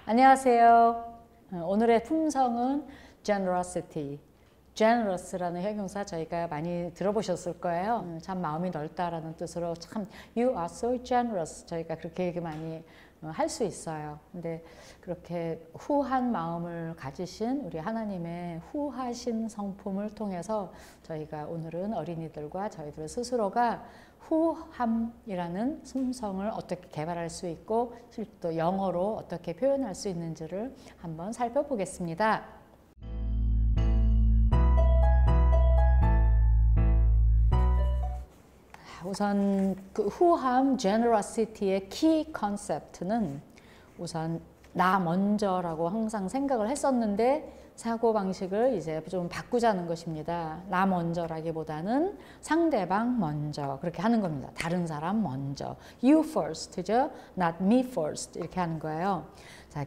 안녕하세요. 오늘의 품성은 generosity. generous라는 형용사 저희가 많이 들어보셨을 거예요. 참 마음이 넓다라는 뜻으로 참 you are so generous 저희가 그렇게 얘기 많이 할 수 있어요. 근데 그렇게 후한 마음을 가지신 우리 하나님의 후하신 성품을 통해서 저희가 오늘은 어린이들과 저희들 스스로가 후함이라는 품성을 어떻게 개발할 수 있고 또 영어로 어떻게 표현할 수 있는지를 한번 살펴보겠습니다. 우선 그 후함 generosity의 키 컨셉트는 우선 나 먼저라고 항상 생각을 했었는데 사고방식을 이제 좀 바꾸자는 것입니다. 나 먼저라기보다는 상대방 먼저 그렇게 하는 겁니다. 다른 사람 먼저. You first죠. Not me first 이렇게 하는 거예요. 자,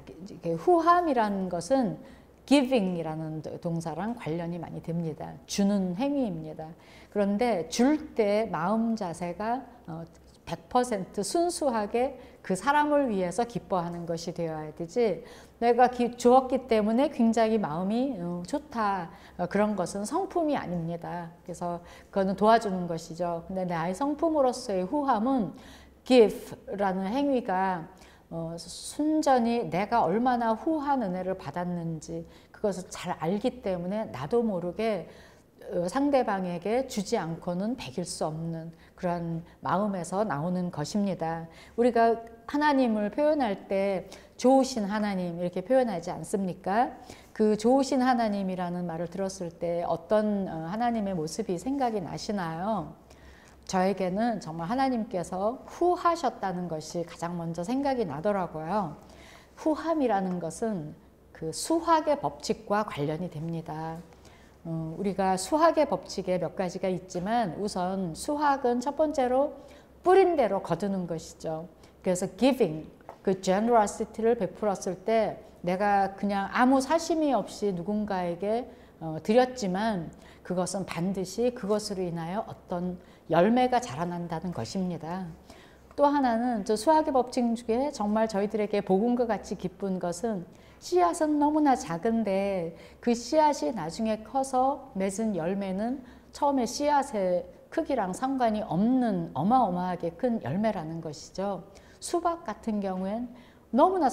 후함이라는 것은 giving이라는 동사랑 관련이 많이 됩니다. 주는 행위입니다. 그런데 줄 때 마음 자세가 100% 순수하게 그 사람을 위해서 기뻐하는 것이 되어야 되지 내가 주었기 때문에 굉장히 마음이 좋다 그런 것은 성품이 아닙니다. 그래서 그거는 도와주는 것이죠. 근데 나의 성품으로서의 후함은 give라는 행위가 순전히 내가 얼마나 후한 은혜를 받았는지 그것을 잘 알기 때문에 나도 모르게 상대방에게 주지 않고는 배길 수 없는 그런 마음에서 나오는 것입니다. 우리가 하나님을 표현할 때 좋으신 하나님 이렇게 표현하지 않습니까? 그 좋으신 하나님이라는 말을 들었을 때 어떤 하나님의 모습이 생각이 나시나요? 저에게는 정말 하나님께서 후하셨다는 것이 가장 먼저 생각이 나더라고요. 후함이라는 것은 그 수학의 법칙과 관련이 됩니다. 우리가 수학의 법칙에 몇 가지가 있지만 우선 수학은 첫 번째로 뿌린 대로 거두는 것이죠. 그래서 giving, 그 generosity를 베풀었을 때 내가 그냥 아무 사심이 없이 누군가에게 드렸지만 그것은 반드시 그것으로 인하여 어떤 열매가 자라난다는 것입니다. 또 하나는 저 수학의 법칙 중에 정말 저희들에게 복음과 같이 기쁜 것은 씨앗은 너무나 작은데 그 씨앗이 나중에 커서 맺은 열매는 처음에 씨앗의 크기랑 상관이 없는 어마어마하게 큰 열매라는 것이죠. 수박 같은 경우엔 너무나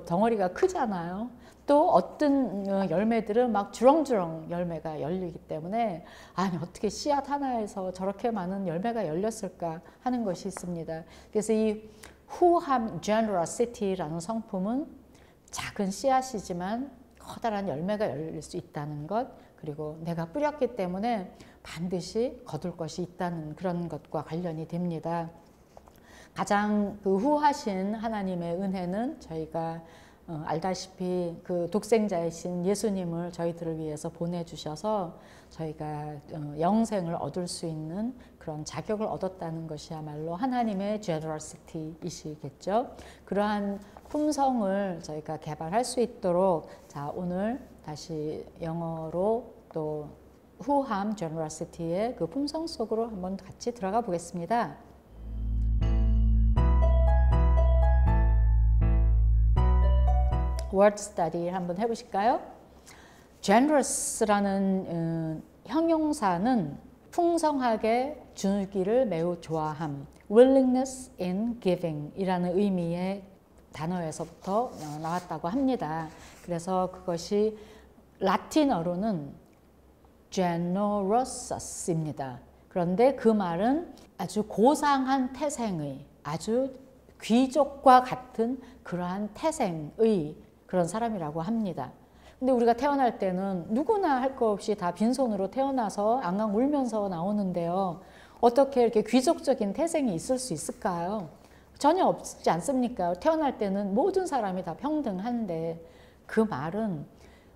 덩어리가 크잖아요. 또 어떤 열매들은 막 주렁주렁 열매가 열리기 때문에 아니 어떻게 씨앗 하나에서 저렇게 많은 열매가 열렸을까 하는 것이 있습니다. 그래서 이 후함 generosity라는 성품은 작은 씨앗이지만 커다란 열매가 열릴 수 있다는 것 그리고 내가 뿌렸기 때문에 반드시 거둘 것이 있다는 그런 것과 관련이 됩니다. 가장 그 후하신 하나님의 은혜는 저희가 알다시피 그 독생자이신 예수님을 저희들을 위해서 보내주셔서 저희가 영생을 얻을 수 있는 그런 자격을 얻었다는 것이야말로 하나님의 generosity이시겠죠. 그러한 품성을 저희가 개발할 수 있도록 자 오늘 다시 영어로 또 후함 generosity의 그 품성 속으로 한번 같이 들어가 보겠습니다. word study 한번 해보실까요? generous라는 형용사는 풍성하게 주기를 매우 좋아함, willingness in giving 이라는 의미의 단어에서부터 나왔다고 합니다. 그래서 그것이 라틴어로는 generous입니다. 그런데 그 말은 아주 고상한 태생의 아주 귀족과 같은 그러한 태생의 그런 사람이라고 합니다. 근데 우리가 태어날 때는 누구나 할 거 없이 다 빈손으로 태어나서 앙앙 울면서 나오는데요. 어떻게 이렇게 귀족적인 태생이 있을 수 있을까요? 전혀 없지 않습니까? 태어날 때는 모든 사람이 다 평등한데 그 말은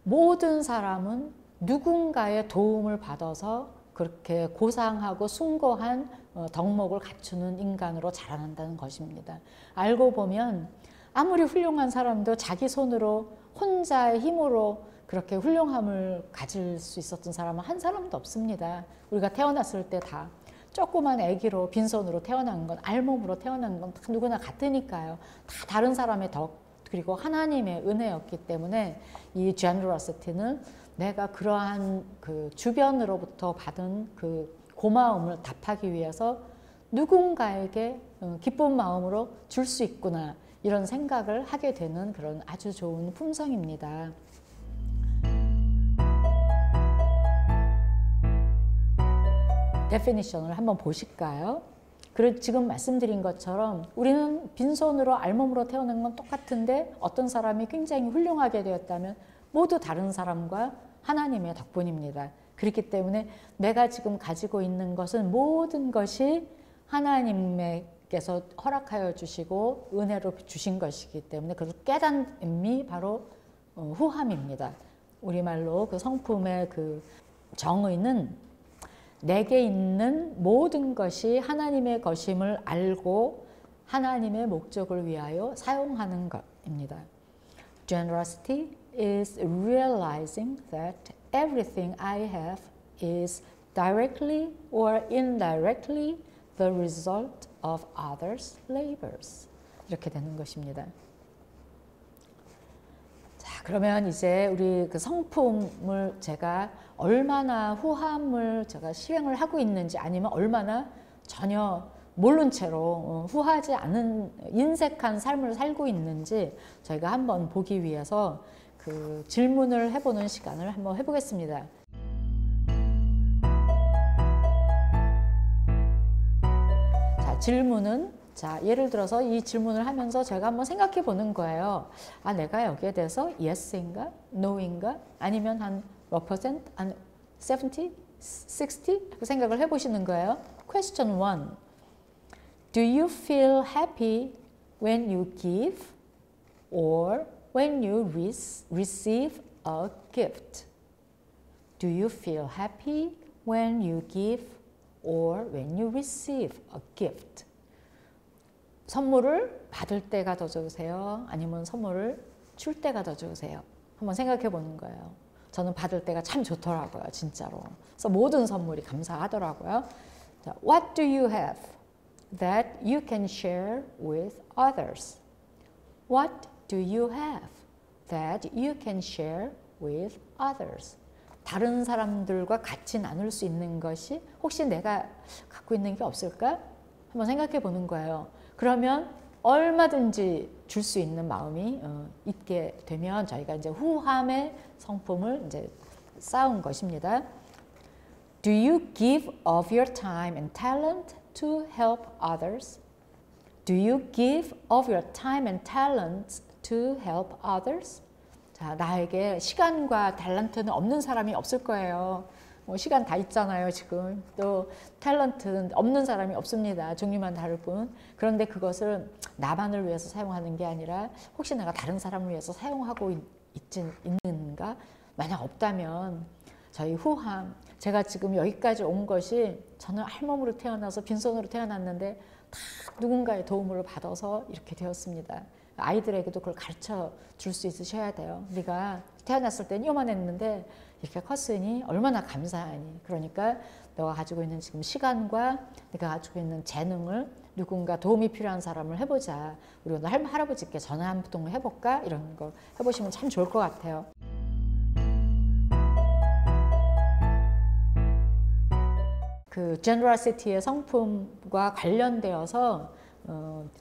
모든 사람은 누군가의 도움을 받아서 그렇게 고상하고 숭고한 덕목을 갖추는 인간으로 자라난다는 것입니다. 알고 보면 아무리 훌륭한 사람도 자기 손으로 혼자의 힘으로 그렇게 훌륭함을 가질 수 있었던 사람은 한 사람도 없습니다. 우리가 태어났을 때 다 조그만 아기로 빈손으로 태어난 건 알몸으로 태어난 건 누구나 같으니까요. 다 다른 사람의 덕 그리고 하나님의 은혜였기 때문에 이 generosity는 내가 그러한 그 주변으로부터 받은 그 고마움을 답하기 위해서 누군가에게 기쁜 마음으로 줄 수 있구나, 이런 생각을 하게 되는 그런 아주 좋은 품성입니다. 데피니션을 한번 보실까요? 지금 말씀드린 것처럼 우리는 빈손으로 알몸으로 태어난 건 똑같은데 어떤 사람이 굉장히 훌륭하게 되었다면 모두 다른 사람과 하나님의 덕분입니다. 그렇기 때문에 내가 지금 가지고 있는 것은 모든 것이 하나님께서 허락하여 주시고 은혜로 주신 것이기 때문에 그 깨닫음이 바로 후함입니다. 우리말로 그 성품의 그 정의는 내게 있는 모든 것이 하나님의 것임을 알고 하나님의 목적을 위하여 사용하는 것입니다. Generosity is realizing that everything I have is directly or indirectly the result of others' labors. 이렇게 되는 것입니다. 자, 그러면 이제 우리 그 성품을 제가 얼마나 후함을 제가 실행을 하고 있는지, 아니면 얼마나 전혀 모른 채로 후하지 않은 인색한 삶을 살고 있는지 저희가 한번 보기 위해서 그 질문을 해보는 시간을 한번 해보겠습니다. 자, 질문은, 자, 예를 들어서 이 질문을 하면서 제가 한번 생각해 보는 거예요. 아, 내가 여기에 대해서 yes인가 no인가, 아니면 한 몇 퍼센트, 한 70, 60 그 생각을 해보시는 거예요. Question 1. Do you feel happy when you give or when you receive a gift? Do you feel happy when you give or when you receive a gift? 선물을 받을 때가 더 좋으세요? 아니면 선물을 줄 때가 더 좋으세요? 한번 생각해 보는 거예요. 저는 받을 때가 참 좋더라고요, 진짜로. 그래서 모든 선물이 감사하더라고요. 자, What do you have that you can share with others? What do you have that you can share with others? 다른 사람들과 같이 나눌 수 있는 것이 혹시 내가 갖고 있는 게 없을까? 한번 생각해 보는 거예요. 그러면 얼마든지 줄 수 있는 마음이 있게 되면 저희가 이제 후함의 성품을 이제 쌓은 것입니다. Do you give of your time and talent to help others? Do you give of your time and talent to help others? 자, 나에게 시간과 탤런트는 없는 사람이 없을 거예요. 뭐 시간 다 있잖아요, 지금. 또 탤런트는 없는 사람이 없습니다. 종류만 다를 뿐. 그런데 그것을 나만을 위해서 사용하는 게 아니라 혹시 내가 다른 사람을 위해서 사용하고 있는가? 만약 없다면 저희 후함, 제가 지금 여기까지 온 것이 저는 알몸으로 태어나서 빈손으로 태어났는데 다 누군가의 도움을 받아서 이렇게 되었습니다. 아이들에게도 그걸 가르쳐 줄 수 있으셔야 돼요. 네가 태어났을 땐 요만했는데 이렇게 컸으니 얼마나 감사하니. 그러니까 너가 가지고 있는 지금 시간과 네가 가지고 있는 재능을 누군가 도움이 필요한 사람을 해보자. 우리 오늘 할아버지께 전화 한 통 해볼까? 이런 거 해보시면 참 좋을 것 같아요. 그 generosity의 성품과 관련되어서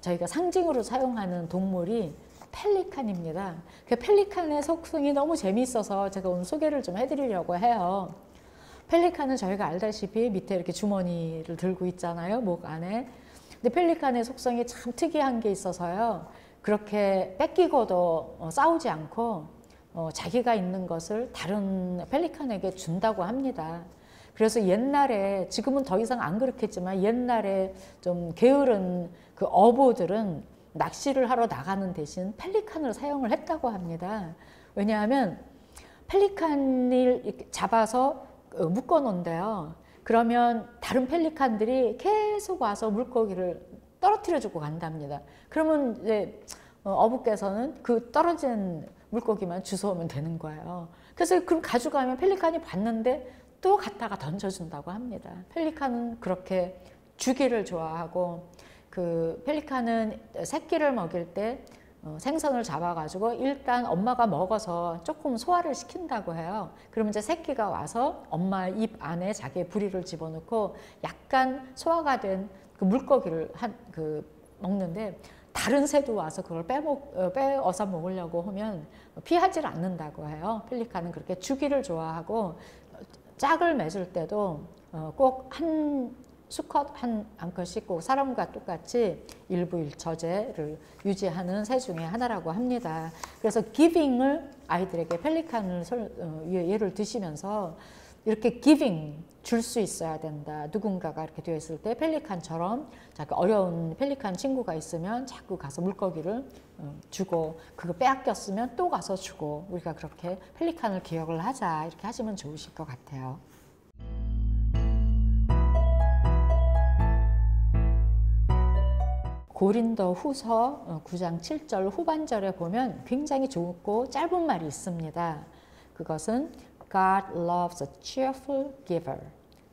저희가 상징으로 사용하는 동물이 펠리칸입니다. 그 펠리칸의 속성이 너무 재미있어서 제가 오늘 소개를 좀 해드리려고 해요. 펠리칸은 저희가 알다시피 밑에 이렇게 주머니를 들고 있잖아요, 목 안에. 근데 펠리칸의 속성이 참 특이한 게 있어서요. 그렇게 뺏기고도 싸우지 않고 자기가 있는 것을 다른 펠리칸에게 준다고 합니다. 그래서 옛날에, 지금은 더 이상 안 그렇겠지만 옛날에 좀 게으른 그 어부들은 낚시를 하러 나가는 대신 펠리칸을 사용을 했다고 합니다. 왜냐하면 펠리칸을 이렇게 잡아서 묶어 놓은대요. 그러면 다른 펠리칸들이 계속 와서 물고기를 떨어뜨려 주고 간답니다. 그러면 이제 어부께서는 그 떨어진 물고기만 주워오면 되는 거예요. 그래서 그럼 가져가면 펠리칸이 봤는데 또 갖다가 던져준다고 합니다. 펠리칸은 그렇게 주기를 좋아하고, 그 펠리칸은 새끼를 먹일 때 생선을 잡아가지고 일단 엄마가 먹어서 조금 소화를 시킨다고 해요. 그러면 이제 새끼가 와서 엄마 입 안에 자기의 부리를 집어넣고 약간 소화가 된 그 물고기를 먹는데 다른 새도 와서 그걸 빼어서 먹으려고 하면 피하지 않는다고 해요. 펠리칸은 그렇게 주기를 좋아하고 짝을 맺을 때도 꼭 한 수컷 한 암컷씩 꼭 사람과 똑같이 일부일처제를 유지하는 새 중에 하나라고 합니다. 그래서 기빙을 아이들에게 펠리칸을 예를 드시면서 이렇게 기빙 줄 수 있어야 된다. 누군가가 이렇게 되어 있을 때 펠리칸처럼 자꾸 어려운 펠리칸 친구가 있으면 자꾸 가서 물고기를 주고 그거 빼앗겼으면 또 가서 주고 우리가 그렇게 펠리칸을 기억을 하자 이렇게 하시면 좋으실 것 같아요. 고린도 후서 9장 7절 후반절에 보면 굉장히 좋고 짧은 말이 있습니다. 그것은 God loves a cheerful giver.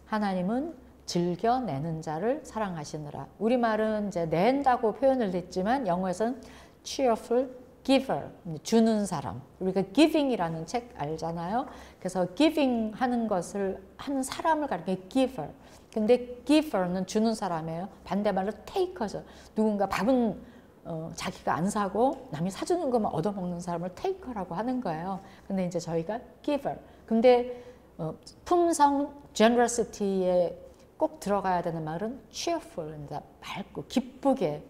하나님은 즐겨내는 자를 사랑하시느라. 우리말은 이제 낸다고 표현을 했지만 영어에서는 cheerful giver, 주는 사람. 우리가 giving이라는 책 알잖아요. 그래서 giving 하는 것을 하는 사람을 가리켜 giver. 근데 giver는 주는 사람이에요. 반대말로 taker죠. 누군가 밥은 자기가 안 사고 남이 사주는 것만 얻어먹는 사람을 taker라고 하는 거예요. 근데 이제 저희가 giver. 근데 품성 generosity에 꼭 들어가야 되는 말은 cheerful, 밝고 기쁘게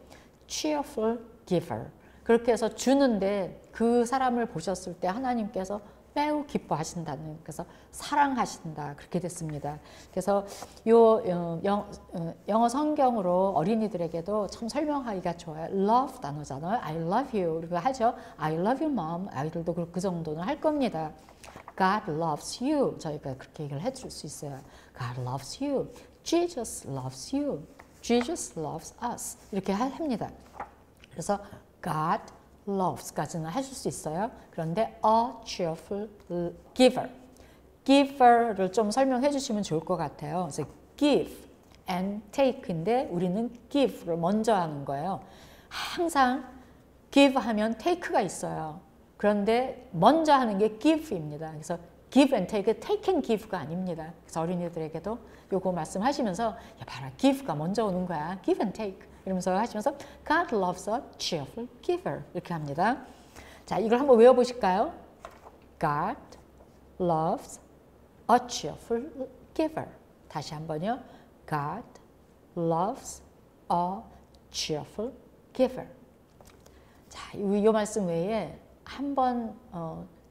cheerful giver. 그렇게 해서 주는데 그 사람을 보셨을 때 하나님께서 매우 기뻐하신다는, 그래서 사랑하신다 그렇게 됐습니다. 그래서 영어 성경으로 어린이들에게도 참 설명하기가 좋아요. love 단어잖아요. I love you 우리가 하죠. I love you mom. 아이들도 그 정도는 할 겁니다. God loves you 저희가 그렇게 얘기를 해줄 수 있어요. God loves you. Jesus loves you. Jesus loves us 이렇게 합니다. 그래서 God loves까지는 하실 수 있어요. 그런데 a cheerful giver. giver를 좀 설명해 주시면 좋을 것 같아요. 그래서 give and take인데 우리는 give를 먼저 하는 거예요. 항상 give 하면 take가 있어요. 그런데 먼저 하는 게 give입니다. 그래서 give and take, take and give가 아닙니다. 그래서 어린이들에게도 요거 말씀하시면서 야 봐라 give가 먼저 오는 거야. give and take. 이러면서 하시면서 God loves a cheerful giver 이렇게 합니다. 자, 이걸 한번 외워보실까요? God loves a cheerful giver. 다시 한번요. God loves a cheerful giver. 자, 이 말씀 외에 한번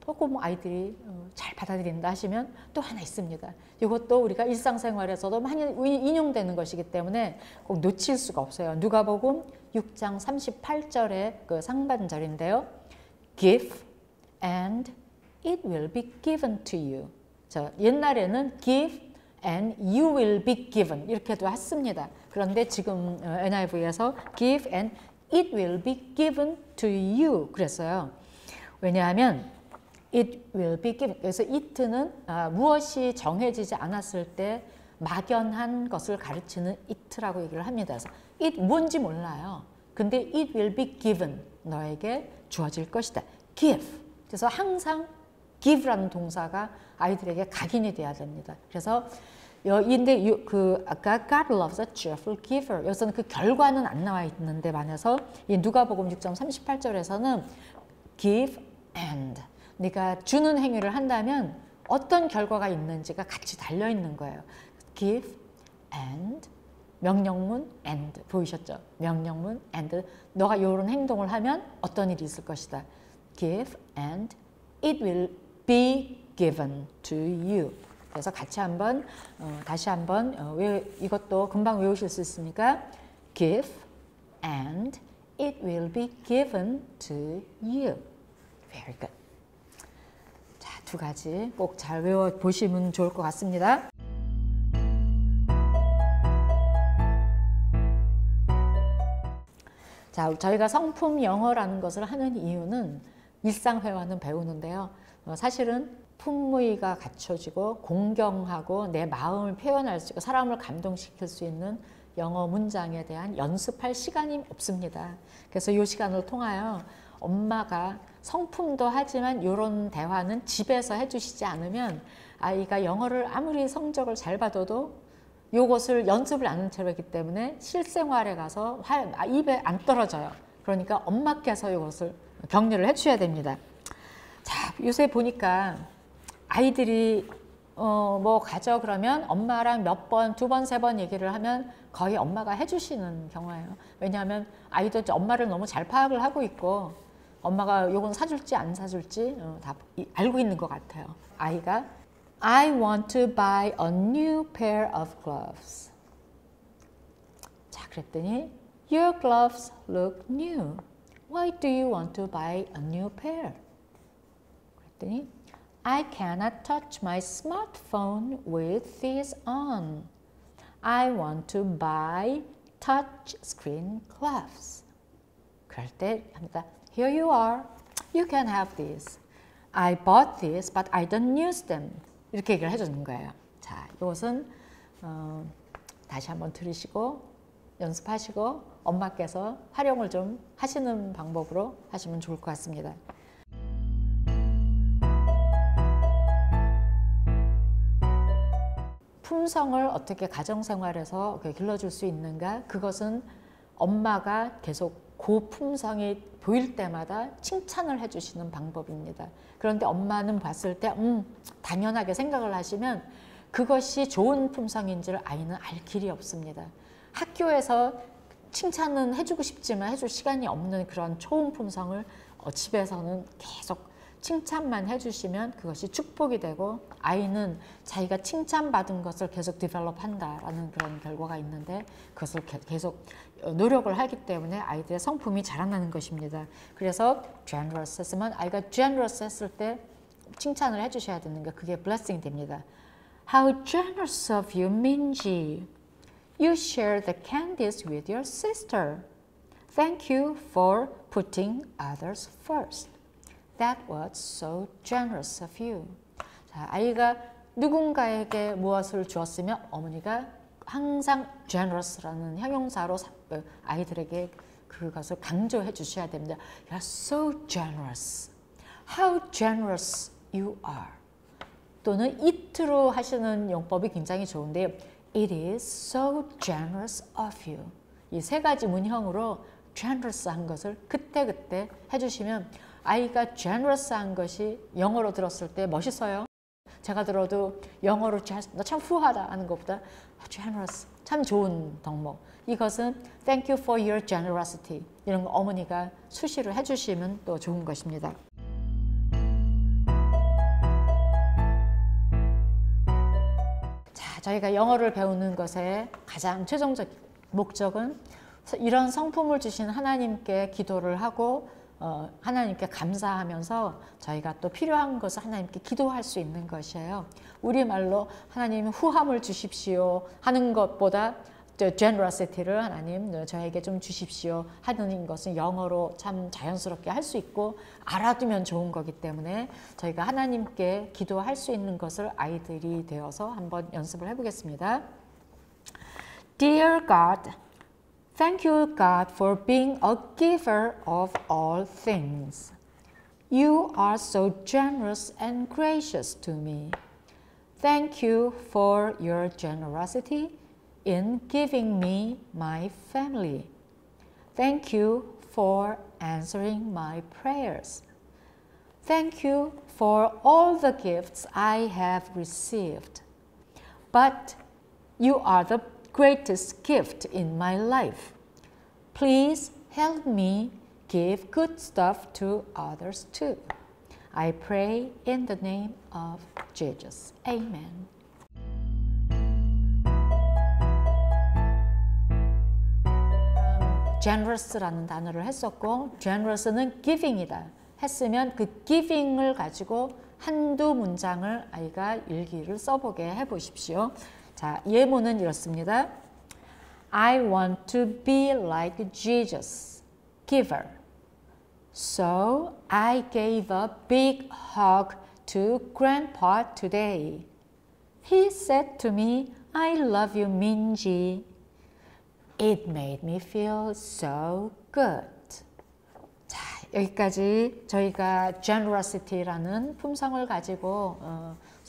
조금 아이들이 잘 받아들인다 하시면 또 하나 있습니다. 이것도 우리가 일상생활에서도 많이 인용되는 것이기 때문에 꼭 놓칠 수가 없어요. 누가복음 6장 38절의 그 상반절인데요. Give and it will be given to you. 자, 옛날에는 give and you will be given 이렇게도 했습니다. 그런데 지금 NIV에서 give and it will be given to you 그랬어요. 왜냐하면 it will be given. 그래서 it는 무엇이 정해지지 않았을 때 막연한 것을 가르치는 it라고 얘기를 합니다. 그래서 it 뭔지 몰라요. 근데 it will be given. 너에게 주어질 것이다. give. 그래서 항상 give라는 동사가 아이들에게 각인이 돼야 됩니다. 그래서 근데 아까 God loves a cheerful giver. 여기서는 그 결과는 안 나와 있는데 반해서 이 누가복음 6장 38절에서는 give and 네가 주는 행위를 한다면 어떤 결과가 있는지가 같이 달려 있는 거예요. give and 명령문 and 보이셨죠? 명령문 and 너가 이런 행동을 하면 어떤 일이 있을 것이다. give and it will be given to you. 그래서 같이 한번 다시 한번 이것도 금방 외우실 수 있으니까 give and it will be given to you. Very good. 자, 두 가지 꼭 잘 외워보시면 좋을 것 같습니다. 자, 저희가 성품 영어라는 것을 하는 이유는 일상회화는 배우는데요. 사실은 품위가 갖춰지고 공경하고 내 마음을 표현할 수 있고 사람을 감동시킬 수 있는 영어 문장에 대한 연습할 시간이 없습니다. 그래서 이 시간을 통하여 엄마가 성품도 하지만 이런 대화는 집에서 해주시지 않으면 아이가 영어를 아무리 성적을 잘 받아도 이것을 연습을 안 한 채로 했기 때문에 실생활에 가서 입에 안 떨어져요. 그러니까 엄마께서 이것을 격려를 해주셔야 됩니다. 자, 요새 보니까 아이들이 뭐 가져 그러면 엄마랑 몇 번, 두 번, 세 번 얘기를 하면 거의 엄마가 해주시는 경우예요. 왜냐하면 아이도 엄마를 너무 잘 파악을 하고 있고 엄마가 요건 사줄지 안 사줄지 다 알고 있는 것 같아요. 아이가 I want to buy a new pair of gloves. 자, 그랬더니 Your gloves look new. Why do you want to buy a new pair? 그랬더니 I cannot touch my smartphone with these on. I want to buy touch screen gloves. 그럴 때 합니다. Here you are. You can have these. I bought these, but I don't use them. 이렇게 얘기를 해주는 거예요. 자, 이것은 다시 한번 들으시고 연습하시고 엄마께서 활용을 좀 하시는 방법으로 하시면 좋을 것 같습니다. 품성을 어떻게 가정생활에서 길러줄 수 있는가? 그것은 엄마가 계속 고품성이 보일 때마다 칭찬을 해주시는 방법입니다. 그런데 엄마는 봤을 때 당연하게 생각을 하시면 그것이 좋은 품성인지를 아이는 알 길이 없습니다. 학교에서 칭찬은 해주고 싶지만 해줄 시간이 없는 그런 좋은 품성을 집에서는 계속 칭찬만 해주시면 그것이 축복이 되고 아이는 자기가 칭찬받은 것을 계속 디벨롭한다라는 그런 결과가 있는데 그것을 계속 노력을 하기 때문에 아이들의 성품이 자라나는 것입니다. 그래서 generous 했으면 아이가 generous 했을 때 칭찬을 해주셔야 되는 게 그게 blessing 됩니다. How generous of you, Minji. You share the candies with your sister. Thank you for putting others first. That was so generous of you. 자, 아이가 누군가에게 무엇을 주었으면 어머니가 항상 generous라는 형용사로 아이들에게 그것을 강조해 주셔야 됩니다. You're so generous. How generous you are. 또는 it로 하시는 용법이 굉장히 좋은데요. It is so generous of you. 이 세 가지 문형으로 generous한 것을 그때그때 해주시면 아이가 generous한 것이 영어로 들었을 때 멋있어요. 제가 들어도 영어로 너 참 후하다 하는 것보다 generous, 참 좋은 덕목. 이것은 thank you for your generosity. 이런 거 어머니가 수시로 해주시면 또 좋은 것입니다. 자, 저희가 영어를 배우는 것의 가장 최종적 목적은 이런 성품을 주신 하나님께 기도를 하고 하나님께 감사하면서 저희가 또 필요한 것을 하나님께 기도할 수 있는 것이에요. 우리말로 하나님 후함을 주십시오 하는 것보다 generosity를 하나님 저에게 좀 주십시오 하는 것은 영어로 참 자연스럽게 할 수 있고 알아두면 좋은 거기 때문에 저희가 하나님께 기도할 수 있는 것을 아이들이 되어서 한번 연습을 해보겠습니다. Dear God, thank you, God, for being a giver of all things. You are so generous and gracious to me. Thank you for your generosity in giving me my family. Thank you for answering my prayers. Thank you for all the gifts I have received. But you are the greatest gift in my life. Please help me give good stuff to others too. I pray in the name of Jesus. Amen. generous라는 단어를 했었고 generous는 giving이다 했으면 그 giving을 가지고 한두 문장을 아이가 일기를 써보게 해보십시오. 자, 예문은 이렇습니다. I want to be like Jesus, giver. So I gave a big hug to Grandpa today. He said to me, I love you, Minji. It made me feel so good. 자, 여기까지 저희가 generosity라는 품성을 가지고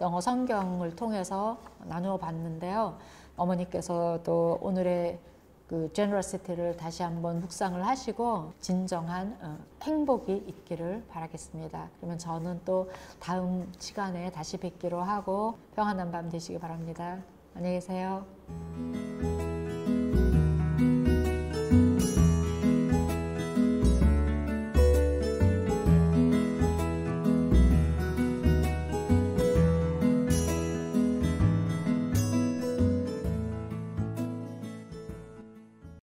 영어 성경을 통해서 나누어 봤는데요. 어머니께서도 오늘의 그 generosity를 다시 한번 묵상을 하시고 진정한 행복이 있기를 바라겠습니다. 그러면 저는 또 다음 시간에 다시 뵙기로 하고 평안한 밤 되시기 바랍니다. 안녕히 계세요.